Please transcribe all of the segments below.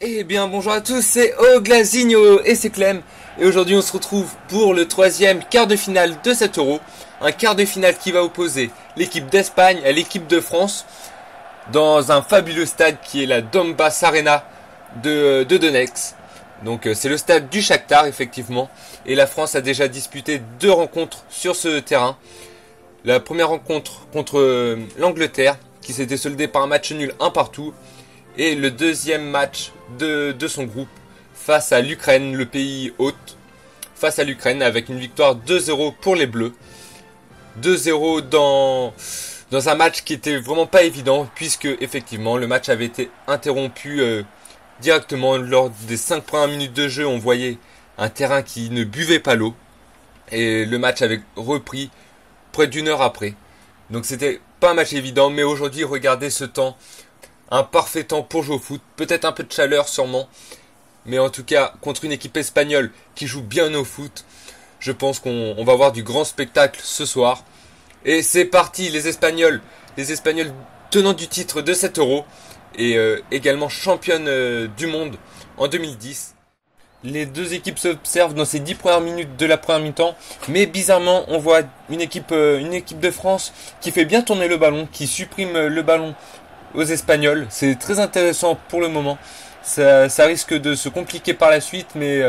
Eh bien bonjour à tous, c'est Oglasigno et c'est Clem. Et aujourd'hui on se retrouve pour le troisième quart de finale de cet Euro. Un quart de finale qui va opposer l'équipe d'Espagne à l'équipe de France dans un fabuleux stade qui est la Donbass Arena de Donetsk. Donc c'est le stade du Shakhtar effectivement. Et la France a déjà disputé 2 rencontres sur ce terrain. La première rencontre contre l'Angleterre qui s'était soldée par un match nul 1 partout. Et le deuxième match de son groupe face à l'Ukraine, le pays hôte, face à l'Ukraine avec une victoire 2-0 pour les Bleus. 2-0 dans un match qui était vraiment pas évident puisque effectivement le match avait été interrompu directement lors des 5 premières minutes de jeu. On voyait un terrain qui ne buvait pas l'eau et le match avait repris près d'une heure après. Donc c'était pas un match évident, mais aujourd'hui regardez ce temps. Un parfait temps pour jouer au foot, peut-être un peu de chaleur sûrement, mais en tout cas contre une équipe espagnole qui joue bien au foot, je pense qu'on va avoir du grand spectacle ce soir. Et c'est parti, les Espagnols tenants du titre de cet Euro et également championnes du monde en 2010. Les deux équipes s'observent dans ces 10 premières minutes de la première mi-temps, mais bizarrement on voit une équipe de France qui fait bien tourner le ballon, qui supprime le ballon aux Espagnols. C'est très intéressant pour le moment. Ça risque de se compliquer par la suite, mais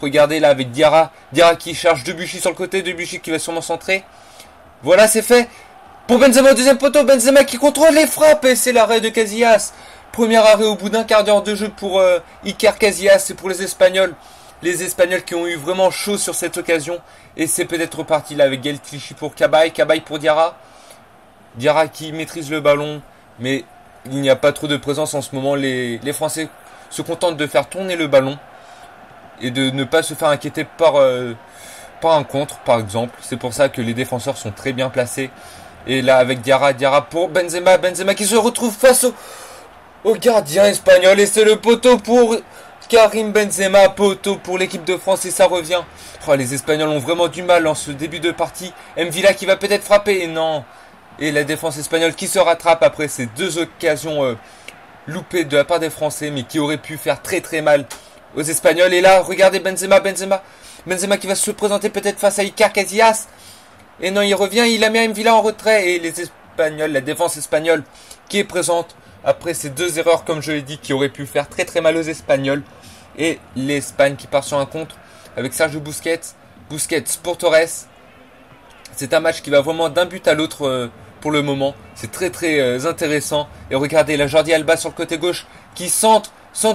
regardez là avec Diarra qui charge Debuchy sur le côté, Debuchy qui va sûrement centrer. Voilà, c'est fait. Pour Benzema au deuxième poteau, Benzema qui contrôle les frappes et c'est l'arrêt de Casillas. Premier arrêt au bout d'un quart d'heure de jeu pour Iker Casillas et pour les Espagnols. Les Espagnols qui ont eu vraiment chaud sur cette occasion. Et c'est peut-être reparti là avec Gaël Clichy pour Cabaye pour Diarra. Diarra qui maîtrise le ballon, mais il n'y a pas trop de présence en ce moment. Les Français se contentent de faire tourner le ballon et de ne pas se faire inquiéter par un contre, par exemple. C'est pour ça que les défenseurs sont très bien placés. Et là, avec Diarra pour Benzema qui se retrouve face au gardien espagnol. Et c'est le poteau pour Karim Benzema, poteau pour l'équipe de France. Et ça revient. Oh, les Espagnols ont vraiment du mal en ce début de partie. Mvila qui va peut-être frapper. Et non. Et la défense espagnole qui se rattrape après ces 2 occasions loupées de la part des Français, mais qui auraient pu faire très très mal aux Espagnols. Et là, regardez Benzema qui va se présenter peut-être face à Iker Casillas. Et non, il revient, il a mis Mvila en retrait. Et les Espagnols, la défense espagnole qui est présente après ces 2 erreurs, comme je l'ai dit, qui auraient pu faire très très mal aux Espagnols. Et l'Espagne qui part sur un contre avec Sergio Busquets pour Torres. C'est un match qui va vraiment d'un but à l'autre pour le moment. C'est très très intéressant. Et regardez la Jordi Alba sur le côté gauche qui centre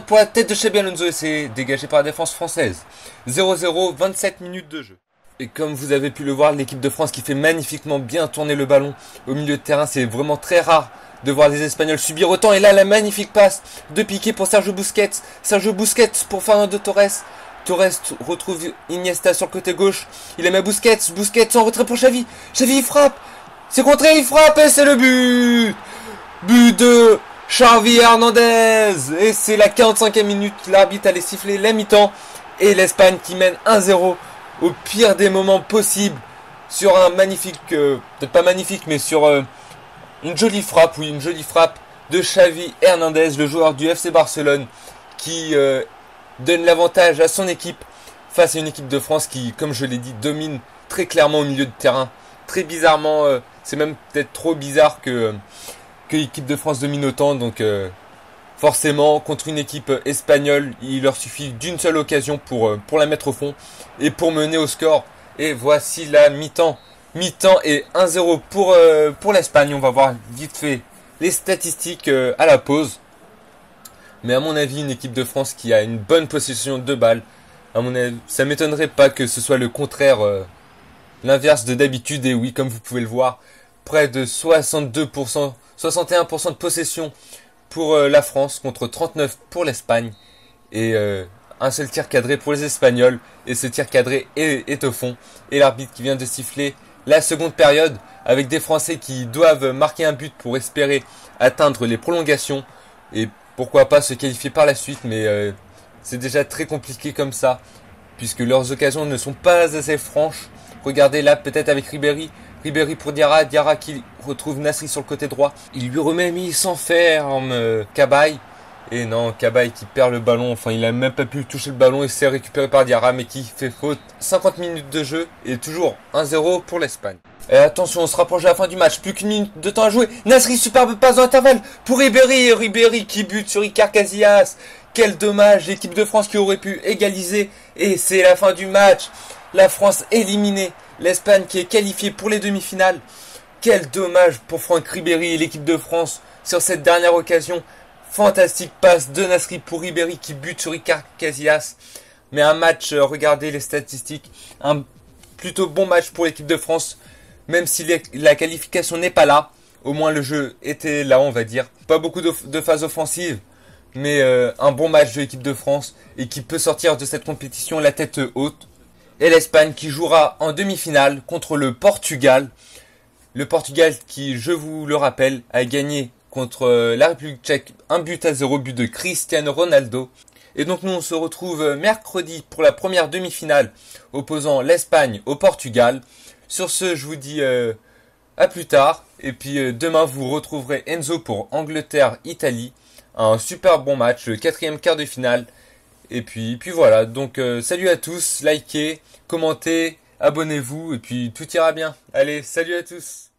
pour la tête de Xabi Alonso et c'est dégagé par la défense française. 0-0, 27 minutes de jeu. Et comme vous avez pu le voir, l'équipe de France qui fait magnifiquement bien tourner le ballon au milieu de terrain. C'est vraiment très rare de voir les Espagnols subir autant. Et là, la magnifique passe de Piqué pour Sergio Busquets pour Fernando Torres. Torres retrouve Iniesta sur le côté gauche. Il aime à Busquets en retrait pour Xavi. Xavi il frappe. C'est contré, il frappe et c'est le but. But de Xavi Hernandez. Et c'est la 45e minute. L'arbitre allait siffler la mi-temps. Et l'Espagne qui mène 1-0 au pire des moments possibles. Sur un magnifique, peut-être pas magnifique, mais sur une jolie frappe. Oui, une jolie frappe de Xavi Hernandez, le joueur du FC Barcelone. Qui donne l'avantage à son équipe face à une équipe de France qui, comme je l'ai dit, domine très clairement au milieu de terrain. Très bizarrement, c'est même peut-être trop bizarre que l'équipe de France domine autant. Donc forcément, contre une équipe espagnole, il leur suffit d'une seule occasion pour la mettre au fond et pour mener au score. Et voici la mi-temps. Mi-temps et 1-0 pour l'Espagne. On va voir vite fait les statistiques à la pause. Mais à mon avis, une équipe de France qui a une bonne possession de balles, à mon avis, ça m'étonnerait pas que ce soit le contraire, l'inverse de d'habitude. Et oui, comme vous pouvez le voir, près de 62%, 61% de possession pour la France contre 39% pour l'Espagne. Et un seul tir cadré pour les Espagnols. Et ce tir cadré est au fond. Et l'arbitre qui vient de siffler la seconde période avec des Français qui doivent marquer un but pour espérer atteindre les prolongations. Et pourquoi pas se qualifier par la suite, mais c'est déjà très compliqué comme ça, puisque leurs occasions ne sont pas assez franches. Regardez là, peut-être avec Ribéry pour Diarra qui retrouve Nasri sur le côté droit. Il lui remet, mais il s'enferme, Cabaye. Et non, Cabaye qui perd le ballon, enfin il a même pas pu toucher le ballon et c'est récupéré par Diarra mais qui fait faute. 50 minutes de jeu et toujours 1-0 pour l'Espagne. Et attention, on se rapproche de la fin du match, plus qu'une minute de temps à jouer. Nasri, superbe passe dans l'intervalle pour Ribéry, Ribéry qui bute sur Iker Casillas. Quel dommage, l'équipe de France qui aurait pu égaliser. Et c'est la fin du match. La France éliminée, l'Espagne qui est qualifiée pour les demi-finales. Quel dommage pour Franck Ribéry et l'équipe de France sur cette dernière occasion. Fantastique passe de Nasri pour Ribéry qui bute sur Iker Casillas. Mais un match, regardez les statistiques, un plutôt bon match pour l'équipe de France. Même si la qualification n'est pas là, au moins le jeu était là, on va dire. Pas beaucoup de phases offensives, mais un bon match de l'équipe de France et qui peut sortir de cette compétition la tête haute. Et l'Espagne qui jouera en demi-finale contre le Portugal. Le Portugal qui, je vous le rappelle, a gagné contre la République tchèque 1-0, but de Cristiano Ronaldo. Et donc nous on se retrouve mercredi pour la première demi-finale opposant l'Espagne au Portugal. Sur ce, je vous dis à plus tard. Et puis demain vous retrouverez Enzo pour Angleterre-Italie. Un super bon match, le 4e quart de finale. Et puis voilà, donc salut à tous, likez, commentez, abonnez-vous et puis tout ira bien. Allez, salut à tous.